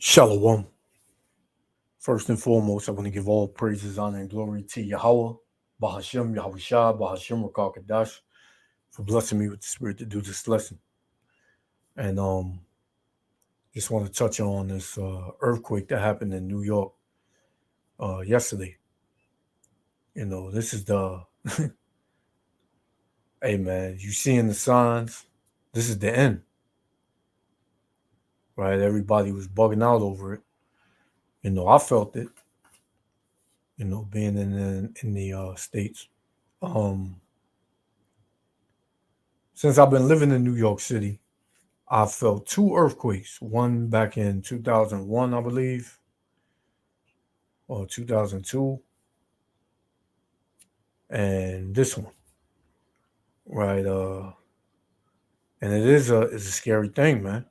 Shalom. First and foremost, I want to give all praises, honor, and glory to Yahweh, Bahashem, Yahushua, Bahashem, Rakal Kadash, for blessing me with the spirit to do this lesson. And just want to touch on this earthquake that happened in New York yesterday. This is the hey man, you seeing the signs? This is the end, right? Everybody was bugging out over it. I felt it. Being in the states. Since I've been living in New York City, I felt two earthquakes. One back in 2001, I believe, or 2002, and this one, right? And it's a scary thing, man.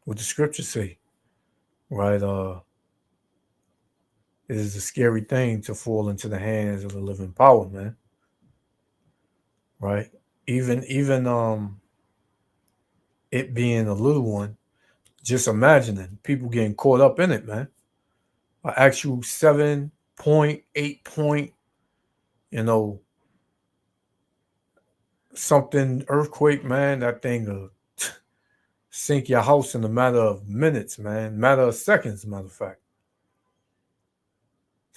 What the scriptures say, right? It is a scary thing to fall into the hands of the living power, man. Right? Even it being a little one, just imagining people getting caught up in it, man. An actual 7.8 point, you know, something earthquake, man. That thing will sink your house in a matter of minutes, man. Matter of seconds, matter of fact.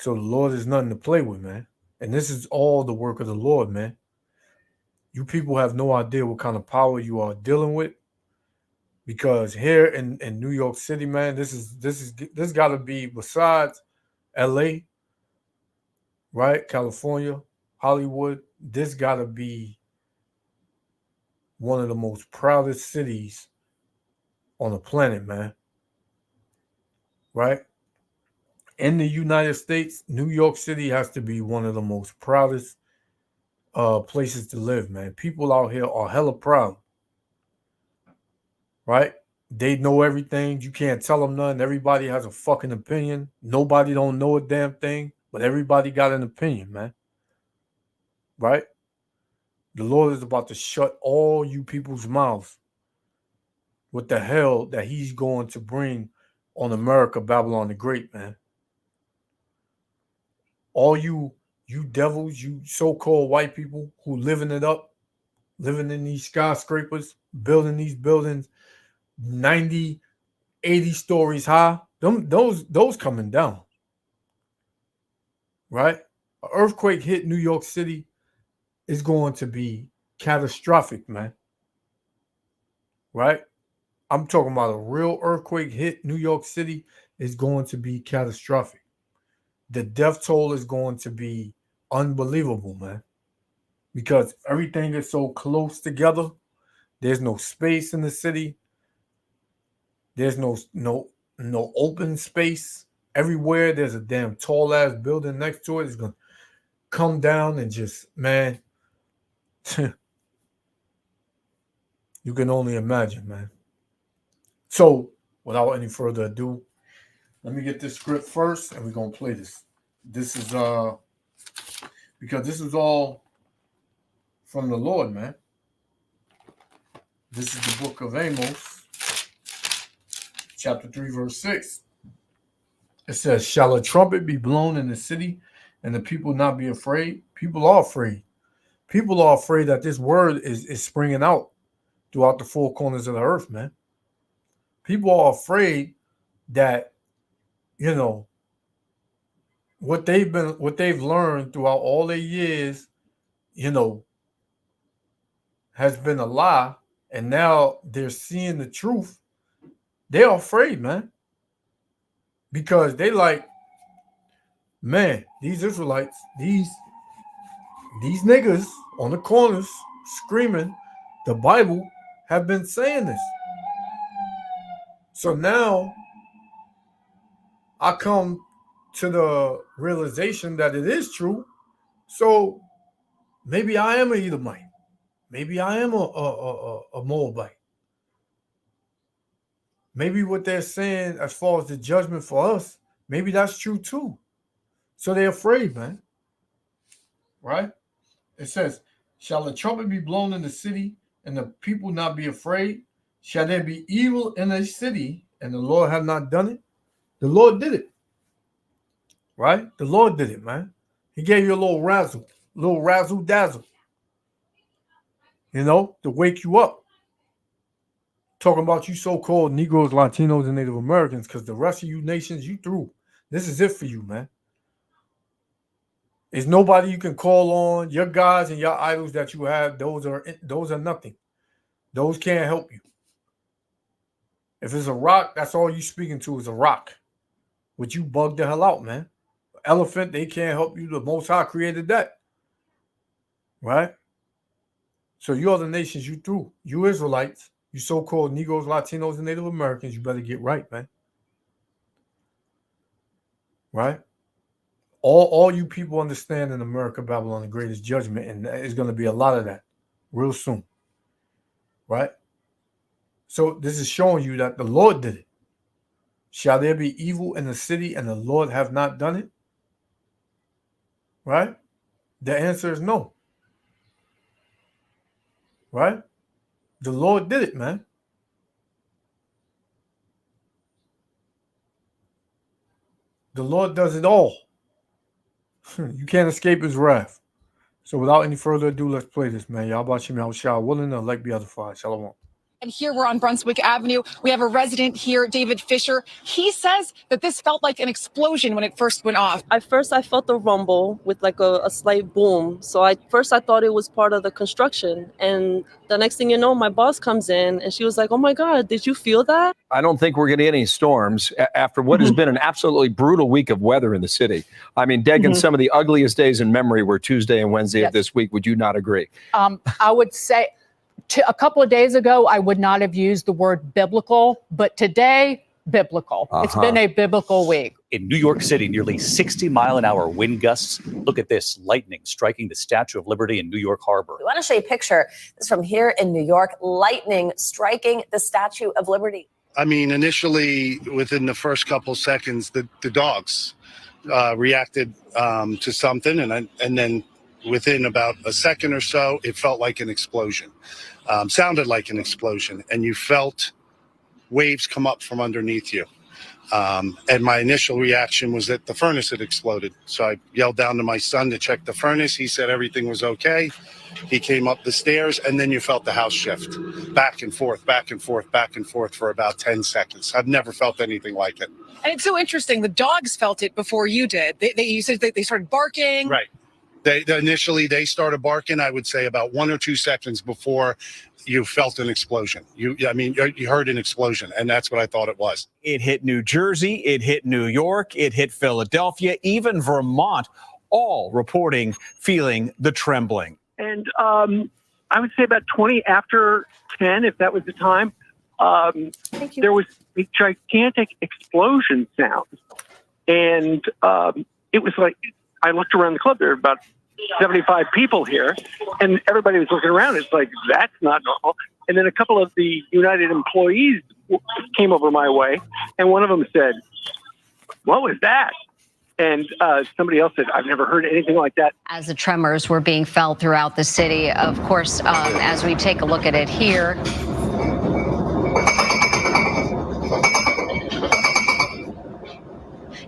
So the Lord is nothing to play with, man. And this is all the work of the Lord, man. You people have no idea what kind of power you are dealing with. Because here in New York City, man, this gotta be besides LA, right? California, Hollywood, this gotta be one of the most proudest cities on the planet, man. Right? In the United States, New York City has to be one of the most proudest places to live, man. People out here are hella proud, right? They know everything. You can't tell them nothing. Everybody has a fucking opinion. Nobody don't know a damn thing, but everybody got an opinion, man. Right? The Lord is about to shut all you people's mouths with the hell that he's going to bring on America, Babylon the Great, man. All you devils, you so-called white people who living it up, living in these skyscrapers, building these buildings 90, 80 stories high, those coming down. Right? An earthquake hit New York City is going to be catastrophic, man. Right? I'm talking about a real earthquake hit New York City is going to be catastrophic. The death toll is going to be unbelievable, man. Because everything is so close together. There's no space in the city. There's no open space. Everywhere there's a damn tall ass building next to it. It's gonna come down and just, man. You can only imagine, man. So, without any further ado, let me get this script first and we're gonna play this. This is because this is all from the Lord, man. This is the book of Amos, chapter 3, verse 6. It says, shall a trumpet be blown in the city and the people not be afraid? People are afraid. People are afraid that this word is springing out throughout the four corners of the earth, man. People are afraid that, you know, what they've learned throughout all their years, you know, has been a lie, and now they're seeing the truth. They're afraid, man. Because they like, man, these Israelites, these niggas on the corners screaming, the Bible have been saying this. So now I come to the realization that it is true. So maybe I am an Edomite. Maybe I am a Moabite. Maybe what they're saying as far as the judgment for us, maybe that's true too. So they're afraid, man. Right? It says, shall the trumpet be blown in the city and the people not be afraid? Shall there be evil in a city and the Lord have not done it? The Lord did it. Right? The Lord did it, man. He gave you a little razzle dazzle, to wake you up. Talking about you so-called Negroes, Latinos, and Native Americans, because the rest of you nations, you through. This is it for you, man. There's nobody you can call on. Your gods and your idols that you have, those are nothing. Those can't help you. If it's a rock, that's all you speaking to is a rock. Which you bug the hell out, man. Elephant, they can't help you. The Most High created that. Right? So you other nations, you through. You Israelites, you so-called Negroes, Latinos, and Native Americans, you better get right, man. Right? All you people understand in America, Babylon, the greatest judgment, and there's going to be a lot of that real soon. Right? So this is showing you that the Lord did it. Shall there be evil in the city and the Lord have not done it? Right? The answer is no. Right? The Lord did it, man. The Lord does it all. You can't escape his wrath. So without any further ado, let's play this, man. Y'all about Shimmy Shah willing to like be edified. Shalom. And here we're on Brunswick Avenue. We have a resident here, David Fisher. He says that this felt like an explosion when it first went off. At first, I felt a rumble with like a slight boom. So I thought it was part of the construction. And the next thing you know, my boss comes in and she was like, "Oh my God, did you feel that?" I don't think we're going to get any storms after what has been an absolutely brutal week of weather in the city. I mean, Degan, some of the ugliest days in memory were Tuesday and Wednesday of this week. Would you not agree? I would say a couple of days ago, I would not have used the word biblical, but today, biblical. It's been a biblical week. In New York City, nearly 60-mile-an-hour wind gusts. Look at this, lightning striking the Statue of Liberty in New York Harbor. We want to show you a picture. This is from here in New York, lightning striking the Statue of Liberty. I mean, initially, within the first couple seconds, the dogs reacted to something, and then within about a second or so, it felt like an explosion. Sounded like an explosion, and you felt waves come up from underneath you. And my initial reaction was that the furnace had exploded. So I yelled down to my son to check the furnace. He said everything was okay. He came up the stairs, and then you felt the house shift back and forth, back and forth, back and forth for about 10 seconds. I've never felt anything like it. And it's so interesting. The dogs felt it before you did. You said they started barking. Right. Initially, they started barking, I would say, about 1 or 2 seconds before you felt an explosion. You heard an explosion, and that's what I thought it was. It hit New Jersey, it hit New York, it hit Philadelphia, even Vermont, all reporting feeling the trembling. And I would say about 20 after 10, if that was the time, there was a gigantic explosion sound. And it was like, I looked around the club, there were about 75 people here, and everybody was looking around. It's like, that's not normal. And then a couple of the United employees came over my way, and one of them said, "What was that?" And somebody else said, "I've never heard anything like that." As the tremors were being felt throughout the city, of course, as we take a look at it here.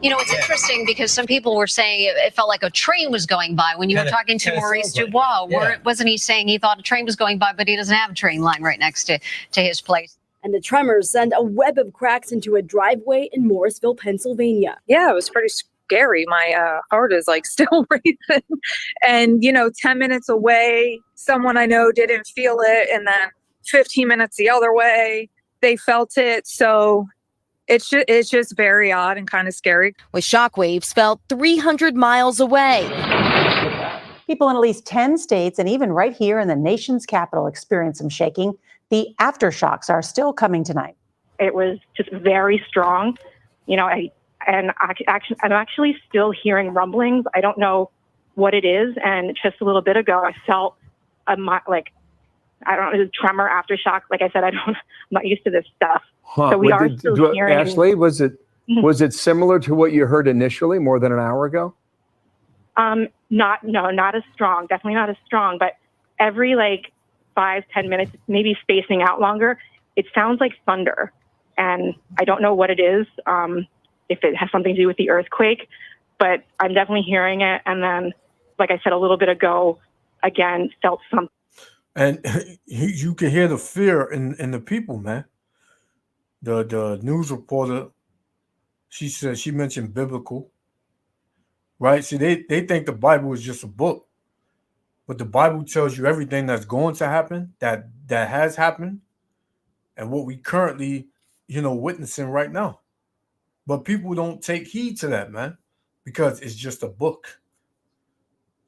You know, it's interesting because some people were saying it felt like a train was going by. When you were talking to Maurice Dubois, wasn't he saying he thought a train was going by, but he doesn't have a train line right next to his place? And the tremors sent a web of cracks into a driveway in Morrisville, Pennsylvania. Yeah, it was pretty scary. My heart is like still racing. And, 10 minutes away, someone I know didn't feel it. And then 15 minutes the other way, they felt it. So it's just very odd and kind of scary. With shockwaves felt 300 miles away. People in at least 10 states and even right here in the nation's capital experienced some shaking. The aftershocks are still coming tonight. It was just very strong. I'm actually still hearing rumblings. I don't know what it is. And just a little bit ago, I felt a tremor, aftershock. Like I said, I'm not used to this stuff. So we are still hearing. Ashley, was it similar to what you heard initially more than an hour ago? Not as strong. Definitely not as strong. But every 5-10 minutes, maybe spacing out longer, it sounds like thunder, and I don't know what it is. if it has something to do with the earthquake, but I'm definitely hearing it. And then, like I said a little bit ago, again, felt something. And you can hear the fear in the people, man. The news reporter, she mentioned biblical, right? See, they think the Bible is just a book, but the Bible tells you everything that's going to happen, that has happened, and what we currently, witnessing right now. But people don't take heed to that, man, because it's just a book.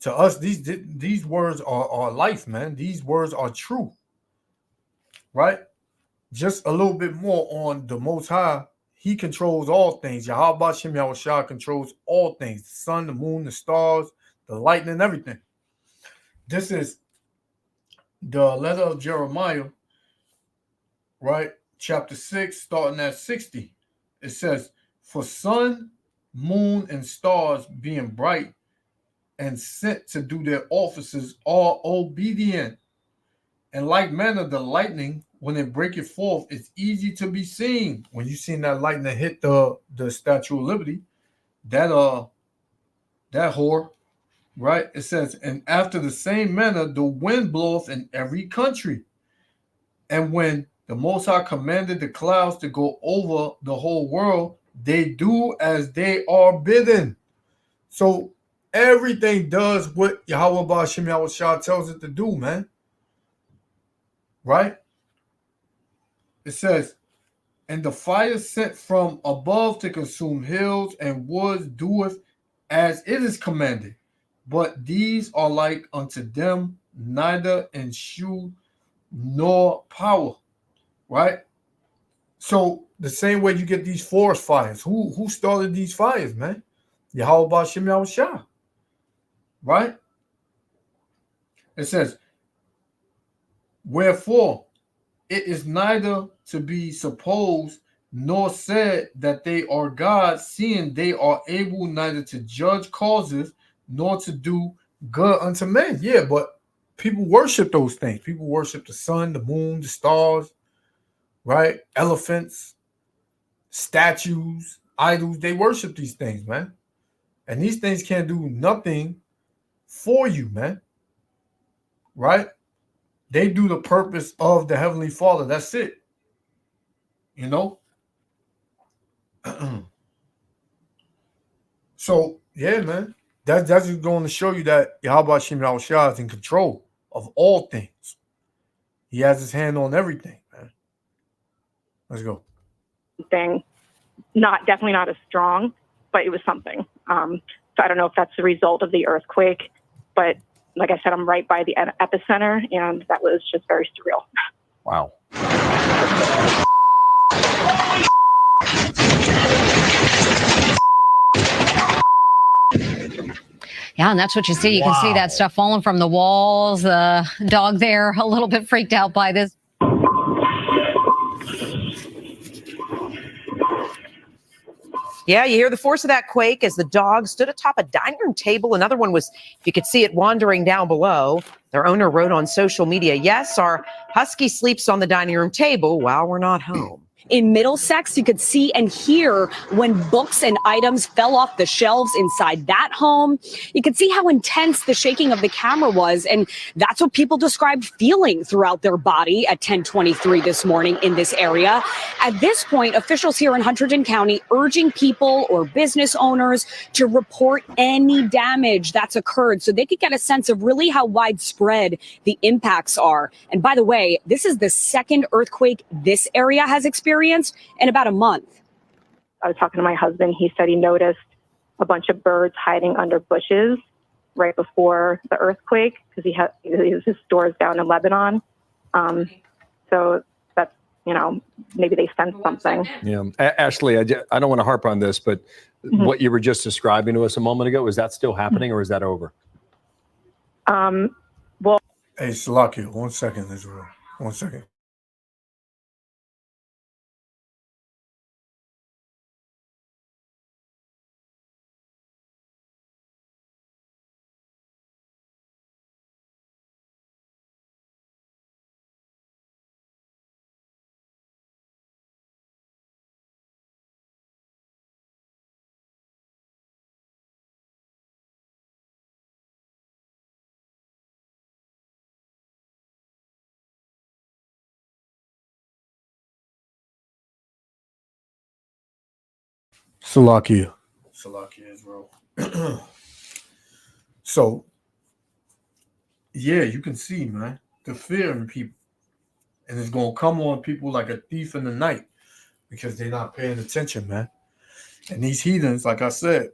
To us, these words are life, man. These words are true, right? Just a little bit more on the Most High. He controls all things. Yahweh Shem Yahushua controls all things. The sun, the moon, the stars, the lightning, everything. This is the letter of Jeremiah, right? Chapter 6, starting at 60. It says, for sun, moon, and stars being bright and sent to do their offices are obedient. And like manner, the lightning, when it breaketh forth, it's easy to be seen. When you seen that lightning hit the Statue of Liberty, that whore, right? It says, and after the same manner, the wind bloweth in every country. And when the Most High commanded the clouds to go over the whole world, they do as they are bidden. So everything does what Yahweh Ba'ashem Yahushua tells it to do, man. Right? It says, and the fire sent from above to consume hills and woods doeth as it is commanded. But these are like unto them, neither in shew nor power. Right? So the same way you get these forest fires. Who started these fires, man? Yahweh Ba'ashem Yahushua. Right? It says, wherefore it is neither to be supposed nor said that they are gods, seeing they are able neither to judge causes nor to do good unto men. Yeah, but people worship those things. People worship the sun, the moon, the stars, right? Elephants, statues, idols. They worship these things, man. And these things can't do nothing for you, man. Right? They do the purpose of the Heavenly Father. That's it. You know? So, yeah, man. That's just going to show you that Yahweh Shem Yahushua is in control of all things. He has his hand on everything, man. Let's go. Thing, definitely not as strong, but it was something. So I don't know if that's the result of the earthquake, but like I said, I'm right by the epicenter, and that was just very surreal. Wow. Yeah, and that's what you see. You can see that stuff falling from the walls. The dog there, a little bit freaked out by this. Yeah, you hear the force of that quake as the dog stood atop a dining room table. Another one was, you could see it wandering down below. Their owner wrote on social media, yes, our husky sleeps on the dining room table while we're not home. In Middlesex, you could see and hear when books and items fell off the shelves inside that home. You could see how intense the shaking of the camera was, and that's what people described feeling throughout their body at 10:23 this morning in this area. At this point, officials here in Hunterdon County urging people or business owners to report any damage that's occurred so they could get a sense of really how widespread the impacts are. And by the way, this is the second earthquake this area has experienced in about a month. I was talking to my husband. He said he noticed a bunch of birds hiding under bushes right before the earthquake because his store is down in Lebanon. So that's, maybe they sensed something. Yeah. Ashley, I don't want to harp on this, but what you were just describing to us a moment ago, is that still happening or is that over? Well, hey, Salakia, 1 second, Israel. 1 second. Salakia, Israel. So, yeah, you can see, man, the fear in people. And it's going to come on people like a thief in the night because they're not paying attention, man. And these heathens, like I said,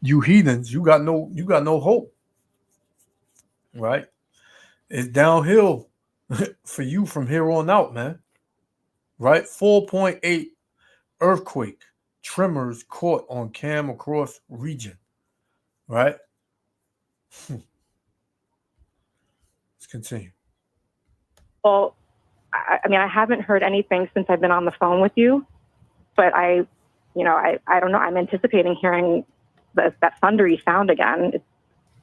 you heathens, you got no hope, right? It's downhill for you from here on out, man. Right? 4.8 earthquake, tremors caught on cam across region, right? Let's continue. Well, I mean, I haven't heard anything since I've been on the phone with you, but I don't know. I'm anticipating hearing that thundery sound again.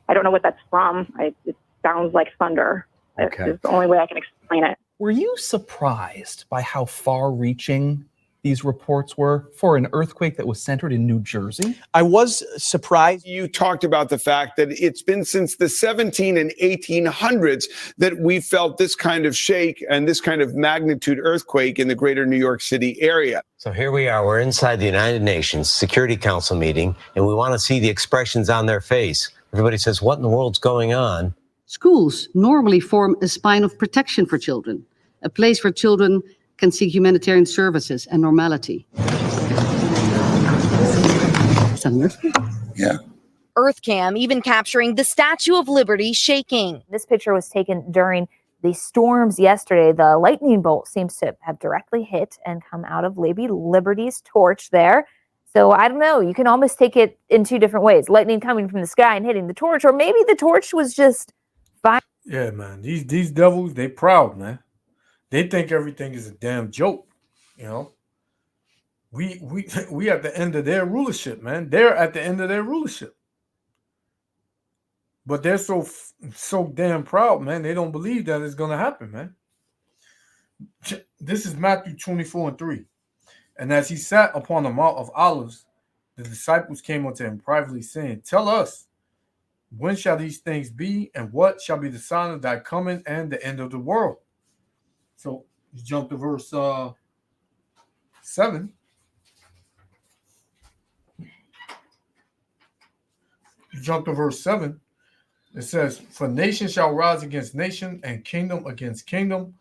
I don't know what that's from. It sounds like thunder. Okay. It's the only way I can explain it. Were you surprised by how far-reaching these reports were for an earthquake that was centered in New Jersey? I was surprised. You talked about the fact that it's been since the 17 and 1800s that we felt this kind of shake and this kind of magnitude earthquake in the greater New York City area. So here we are, we're inside the United Nations Security Council meeting, and we want to see the expressions on their face. Everybody says, what in the world's going on? Schools normally form a spine of protection for children, a place where children can seek humanitarian services and normality. Yeah. EarthCam even capturing the Statue of Liberty shaking. This picture was taken during the storms yesterday. The lightning bolt seems to have directly hit and come out of Lady Liberty's torch there. So I don't know. You can almost take it in two different ways. Lightning coming from the sky and hitting the torch, or maybe the torch was just fine. Yeah, man. These devils, they proud, man. They think everything is a damn joke, you know. We at the end of their rulership, man. They're at the end of their rulership. But they're so damn proud, man. They don't believe that it's going to happen, man. This is Matthew 24:3. And as he sat upon the Mount of Olives, the disciples came unto him privately, saying, Tell us, when shall these things be, and what shall be the sign of thy coming and the end of the world? So you jump to verse 7. You jump to verse 7. It says, For nation shall rise against nation, and kingdom against kingdom,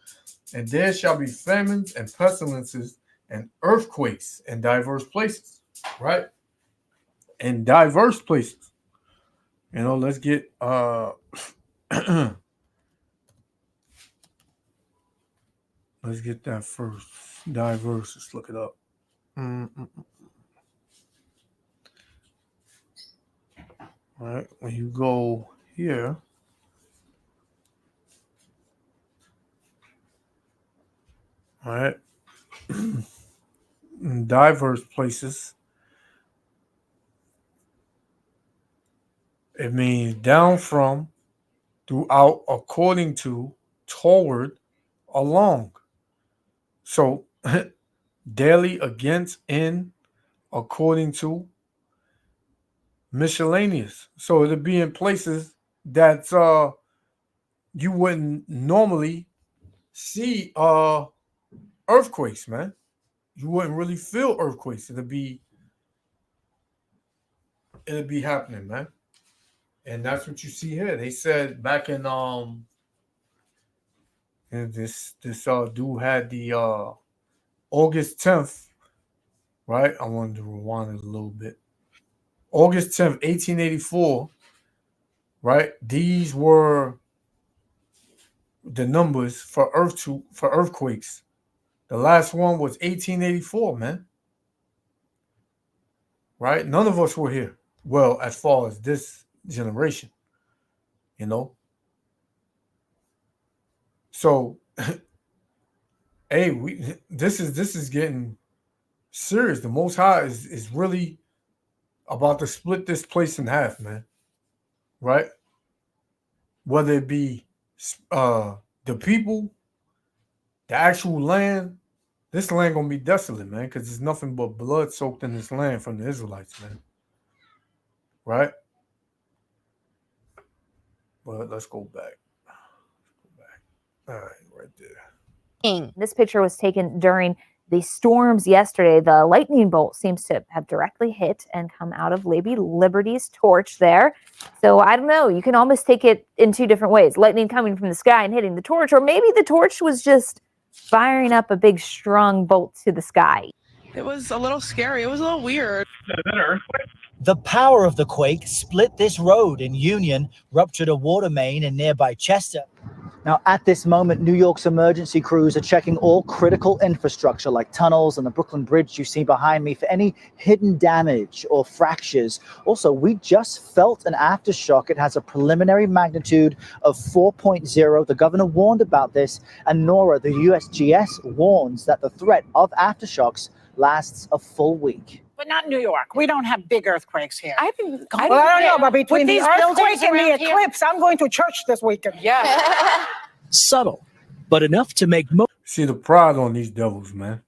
and there shall be famines and pestilences and earthquakes in diverse places. Right? In diverse places. You know, let's get let's get that first. Diverse. Let's look it up. All right. When you go here, all right, in diverse places, it means down from, throughout, according to, toward, along. So daily, against, in, according to, miscellaneous. So it'll be in places that you wouldn't normally see earthquakes, man. You wouldn't really feel earthquakes. It'll be happening, man. And that's what you see here. They said back in and this dude had the August 10th, right? I wanted to rewind it a little bit. August 10th, 1884, right? These were the numbers for earthquakes. The last one was 1884, man. Right? None of us were here. Well, as far as this generation, you know. So, hey, this is getting serious. The Most High is really about to split this place in half, man. Right? Whether it be the people, the actual land, this land gonna be desolate, man, because there's nothing but blood soaked in this land from the Israelites, man. Right? But let's go back. All right, right there. This picture was taken during the storms yesterday, the lightning bolt seems to have directly hit and come out of Lady Liberty's torch there. So I don't know. You can almost take it in two different ways. Lightning coming from the sky and hitting the torch, or maybe the torch was just firing up a big strong bolt to the sky. It was a little scary. It was a little weird. The power of the quake split this road in Union, ruptured a water main in nearby Chester. Now, at this moment, New York's emergency crews are checking all critical infrastructure like tunnels and the Brooklyn Bridge you see behind me for any hidden damage or fractures. Also, we just felt an aftershock. It has a preliminary magnitude of 4.0. The governor warned about this, and NORA, the USGS, warns that the threat of aftershocks lasts a full week. But not New York. We don't have big earthquakes here. I don't know, but between the earthquake and the here. eclipse, I'm going to church this weekend. Yeah. Subtle, but enough to make See the pride on these devils, man.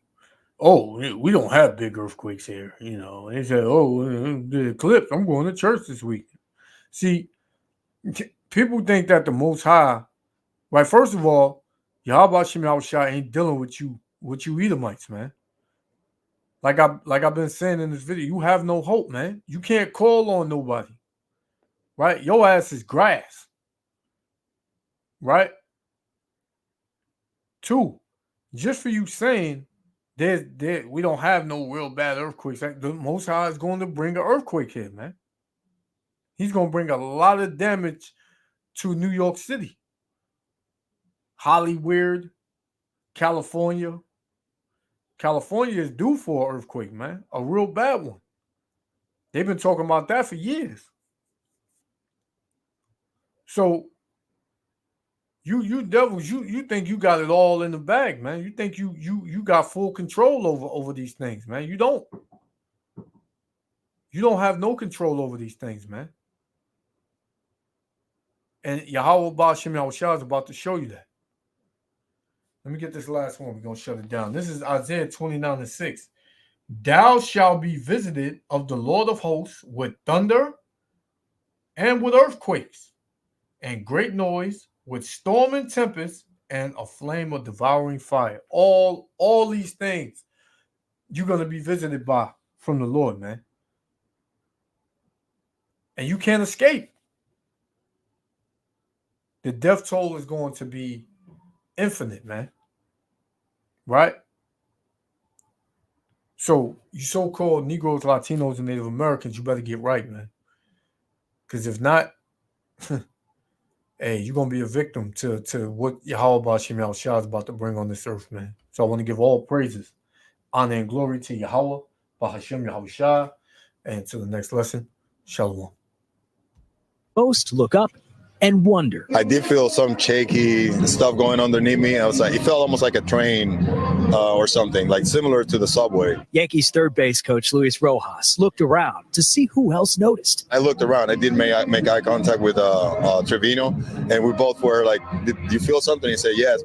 Oh, we don't have big earthquakes here. You know, they said, oh, the eclipse, I'm going to church this week. See, people think that the Most High, right? First of all, Yahweh Shem Yahushua ain't dealing with you Edomites, man. Like I've been saying in this video, you have no hope, man. You can't call on nobody, right? Your ass is grass, right? 2, just for you saying we don't have no real bad earthquakes. Like the Most High is going to bring an earthquake here, man. He's going to bring a lot of damage to New York City, Hollywood, California. California is due for an earthquake, man. A real bad one. They've been talking about that for years. So you devils, you think you got it all in the bag, man. You think you got full control over these things, man. You don't. You don't have no control over these things, man. And Yahweh Ba'ashem Yahushua is about to show you that. Let me get this last one. We're going to shut it down. This is Isaiah 29:6. Thou shalt be visited of the Lord of hosts with thunder and with earthquakes and great noise, with storm and tempest and a flame of devouring fire. All these things you're going to be visited by from the Lord, man. And you can't escape. The death toll is going to be infinite, man. Right? So you so-called Negroes, Latinos, and Native Americans, you better get right, man. Because if not, hey, you're going to be a victim to what Yahweh Ba'ashem Yahushua is about to bring on this earth, man. So I want to give all praises, honor, and glory to Yahweh Ba'ashem Yahushua. And to the next lesson, Shalom. Most look up and wonder. I did feel some shaky stuff going underneath me. I was like, it felt almost like a train or something, like similar to the subway. Yankees third base coach Luis Rojas looked around to see who else noticed. I looked around. I did make eye contact with Trevino, and we both were like, did you feel something? He said, yes.